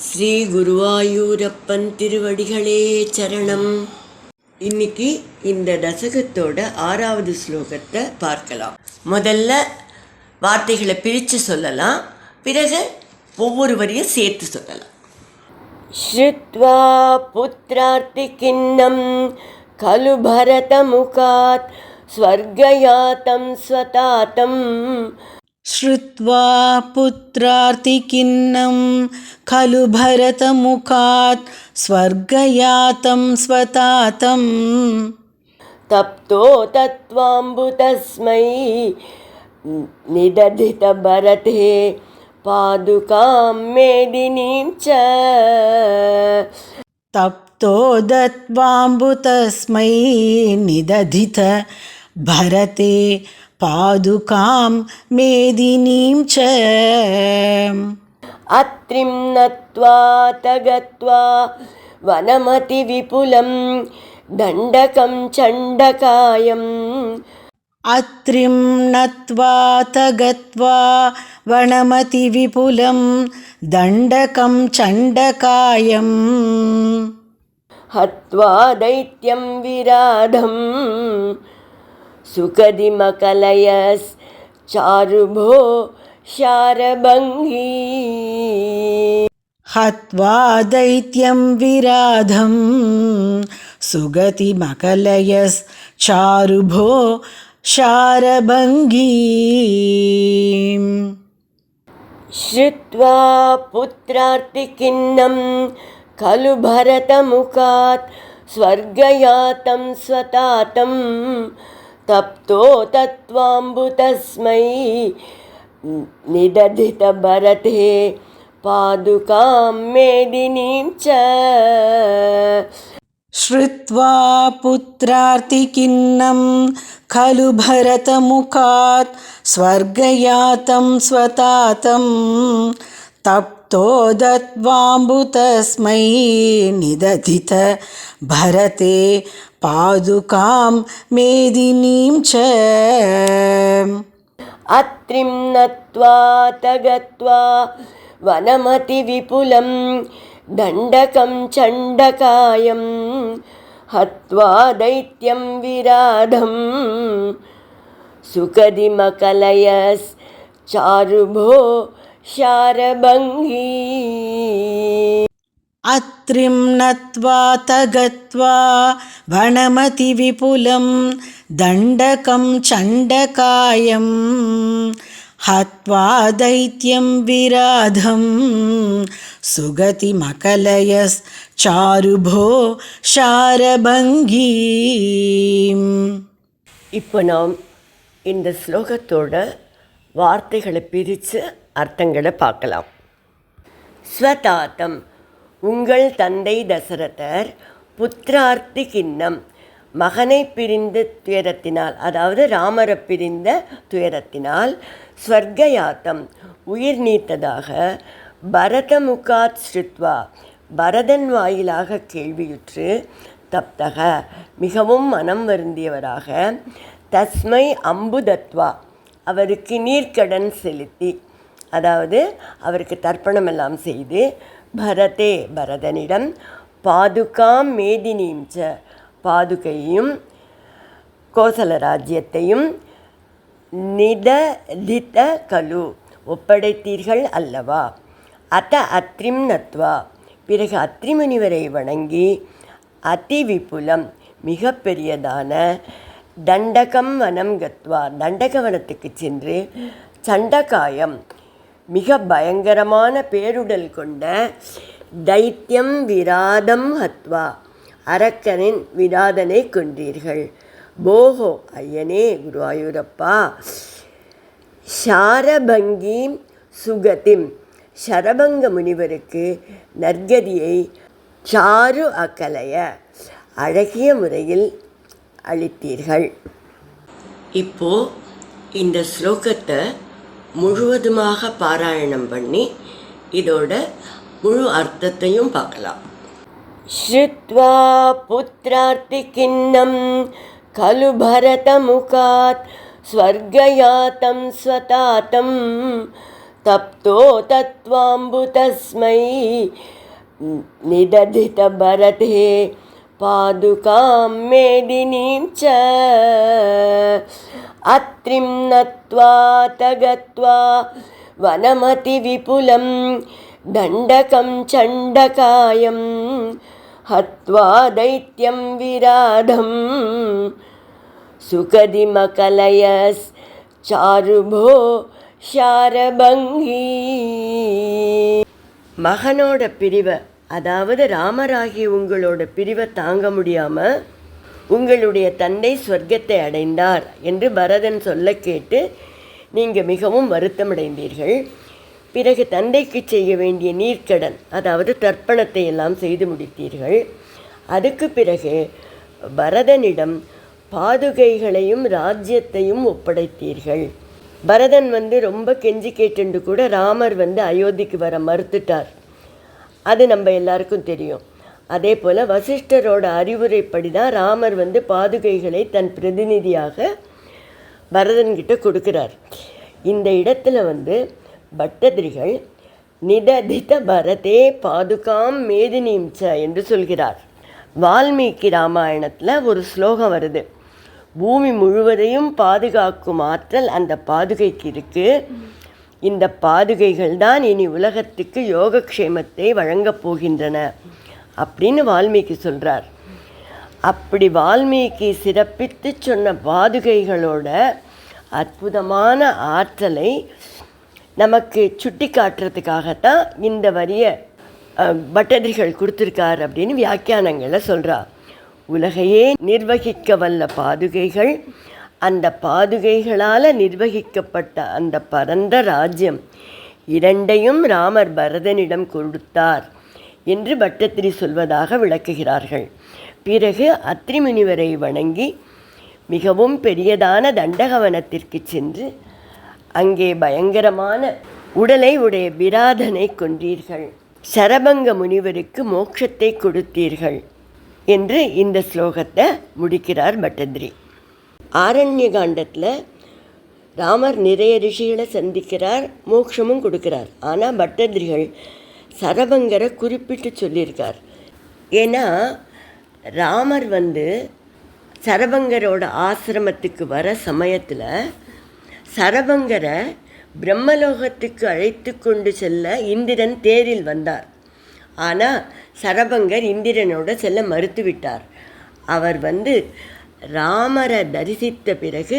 ஸ்ரீ குருவாயூரப்பன் திருவடிகளே சரணம். இன்னைக்கு இந்த தசகத்தோட 6வது ஸ்லோகத்தை பார்க்கலாம். முதல்ல வார்த்தைகளை பிரித்து சொல்லலாம், பிறகு ஒவ்வொரு வரியும் சேர்த்து சொல்லலாம். ஸ்ருத்வா புத்ரார்த்தி கிண்ணம் கலு பரத முகாத் ஸ்வர்கயாதம் ஸ்வதாதம். श्रुत्वा पुत्रार्तिकिन्नं खलु भरतमुखात् स्वर्गयातं स्वतातम्. तप्तो तत्त्वाम्बुतस्मै निदधित भरते पादुकां मेदिनीं च. तप्तो दत्वाम्बुतस्मै निदधित भरते पादुकां मेदिनीं च. अत्रिं नत्वा तगत्वा वनमति विपुलं दण्डकं चण्डकायम्. अत्रिं नत्वा तगत्वा वनमति विपुलं दण्डकं चण्डकायम्. हत्वा दैत्यं विराधं सुखदिमकलयस् चारुभो शारभङ्गी. हत्वा दैत्यं विराधं सुगतिमकलयस् चारुभो शारभङ्गी. श्रुत्वा पुत्रार्तिकिन्नं खलु भरतमुखात् स्वर्गयातं स्वतातं. तप्तो तत्त्वाम्बुतस्मै निदधित भरते पादुकां मेदिनीं च. श्रुत्वा पुत्रार्तिकिन्नं खलु भरतमुखात् स्वर्गयातं स्वतातं. तप्तो दत्वाम्बुतस्मै निदधित भरते पादुकां मेदिनीं च. अत्रिं नत्वा तगत्वा वनमति विपुलं दण्डकं चण्डकायम्. हत्वा दैत्यं विराधं सुखदिमकलयस् चारुभो शारभङ्गी. अत्रिं नत्वा तगत्वा वनमति विपुलं दण्डकं चण्डकायम्. हत्वा दैत्यं विराधं सुगतिमकलयस् चारुभो शारभङ्गी. இப்போ நாம் இந்த ஸ்லோகத்தோட வார்த்தைகளை பிரித்து அர்த்தங்களை பார்க்கலாம். ஸ்வதாத்தம், உங்கள் தந்தை தசரதர் புத்திரார்த்தி கிண்ணம், மகனை பிரிந்த துயரத்தினால், அதாவது ராமரை பிரிந்த துயரத்தினால், ஸ்வர்கயாத்தம் உயிர் நீத்ததாக, பரதமுகாத் ஸ்ருத்வா பரதன் வாயிலாக கேள்வியுற்று, தப்தக மிகவும் மனம் வருந்தியவராக, தஸ்மை அம்புதத்வா அவருக்கு நீர்க்கடன் செலுத்தி, அதாவது அவருக்கு தர்ப்பணமெல்லாம் செய்து, பரதே பரதனிடம், பாதுகாம் மேதினீம்ச பாதுகையும் கோசல ராஜ்யத்தையும், நிததித கலு ஒப்படைத்தீர்கள் அல்லவா. அத்த அத்ரிம் நத்வா பிறகு அத்ரி முனிவரை வணங்கி, அதி விபுலம் மிக பெரியதான, தண்டகம் வனம் கத்வா தண்டகவனத்துக்கு சென்று, சண்டகாயம் மிக பயங்கரமான பேருடல் கொண்ட, தைத்தியம் விராதம் ஹத்வா அரக்கனின் விராதனை கொன்றீர்கள். போஹோ ஐயனே குருவாயூரப்பா, ஷாரபங்கீம் சுகதிம் ஷரபங்க முனிவருக்கு நற்கதியை, சாரு அக்கலைய அழகிய முறையில் அளித்தீர்கள். இப்போ இந்த ஸ்லோகத்தை முழுவதுமாக பாராயணம் பண்ணி இதோட முழு அர்த்தத்தையும் பார்க்கலாம். ஸ்ருத்வா புத்ரார்த்தி கிண்ணம் खलु भरतमुखात् स्वर्गयातं स्वतातं तप्तो तत्त्वाम्बुतस्मै निदधितभरते पादुकां मेदिनीं च अत्रिं नत्वा तगत्वा वनमतिविपुलं दण्डकं चण्डकायं हत्वा दैत्यं विराधं सुखदिमकलयश्चारुभो शारभङ्गी. மகனோட பிரிவை, அதாவது ராமராகி உங்களோட பிரிவை தாங்க முடியாமல் உங்களுடைய தந்தை சொர்க்கத்தை அடைந்தார் என்று பரதன் சொல்ல கேட்டு நீங்கள் மிகவும் வருத்தமடைந்தீர்கள். பிறகு தந்தைக்கு செய்ய வேண்டிய நீர்க்கடன், அதாவது தர்ப்பணத்தை எல்லாம் செய்து முடித்தீர்கள். அதுக்கு பிறகு பரதனிடம் பாதுகைகளையும் ராஜ்யத்தையும் ஒப்படைத்தீர்கள். பரதன் ரொம்ப கெஞ்சி கேட்டுண்டு கூட ராமர் அயோத்திக்கு வர மறுத்துட்டார். அது நம்ம எல்லாருக்கும் தெரியும். அதே போல் வசிஷ்டரோட அறிவுரைப்படி தான் ராமர் பாதுகைகளை தன் பிரதிநிதியாக பரதன்கிட்ட கொடுக்குறார். இந்த இடத்துல பட்டதிரிகள் நிததித பரதே பாதுகாம் மேதினீம் ச என்று சொல்கிறார். வால்மீகி ராமாயணத்தில் ஒரு ஸ்லோகம் வருது. பூமி முழுவதையும் பாதுகாக்கும் ஆற்றல் அந்த பாதுகைக்கு இருக்குது. இந்த பாதுகைகள் தான் இனி உலகத்துக்கு யோகக்ஷேமத்தை வழங்கப் போகின்றன அப்படின்னு வால்மீகி சொல்கிறார். அப்படி வால்மீகி சிறப்பித்து சொன்ன பாதுகைகளோட அற்புதமான ஆற்றலை நமக்கு சுட்டி காட்டுறதுக்காகத்தான் இந்த வரிய பட்டதிரிகள் கொடுத்துருக்கார் அப்படின்னு வியாக்கியானங்களில் சொல்கிறார். உலகையே நிர்வகிக்க வல்ல பாதுகைகள், அந்த பாதுகைகளால் நிர்வகிக்கப்பட்ட அந்த பரந்த ராஜ்யம் இரண்டையும் ராமர் பரதனிடம் கொடுத்தார் என்று பட்டத்திரி சொல்வதாக விளக்குகிறார்கள். பிறகு அத்ரி முனிவரை வணங்கி மிகவும் பெரியதான தண்டகவனத்திற்கு சென்று அங்கே பயங்கரமான உடலை உடைய விராதனை கொன்றீர்கள், சரபங்க முனிவருக்கு மோட்சத்தை கொடுத்தீர்கள் என்று இந்த ஸ்லோகத்தை முடிக்கிறார் பட்டதிரி. ஆரண்ய காண்டத்தில் ராமர் நிறைய ரிஷிகளை சந்திக்கிறார், மோட்சமும் கொடுக்கிறார். ஆனால் பட்டதிரிகள் சரபங்கரை குறிப்பிட்டு சொல்லியிருக்கார். ஏன்னா ராமர் சரபங்கரோட ஆசிரமத்துக்கு வர சமயத்தில் சரபங்கரை பிரம்மலோகத்துக்கு அழைத்து கொண்டு செல்ல இந்திரன் தேரில் வந்தார். ஆனால் சரபங்கர் இந்திரனோட செல்ல மறுத்துவிட்டார். அவர் ராமரை தரிசித்த பிறகு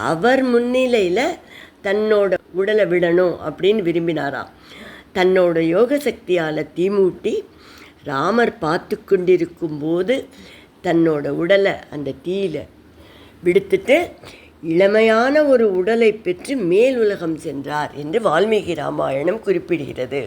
அவர் முன்னிலையில் தன்னோட உடலை விடணும் அப்படின்னு விரும்பினாராம். தன்னோட யோக சக்தியால் தீமூட்டி ராமர் பார்த்து கொண்டிருக்கும்போது தன்னோட உடலை அந்த தீயில் விடுத்துட்டு இளமையான ஒரு உடலை பெற்று மேலுலகம் சென்றார் என்று வால்மீகி ராமாயணம் குறிப்பிடுகிறது.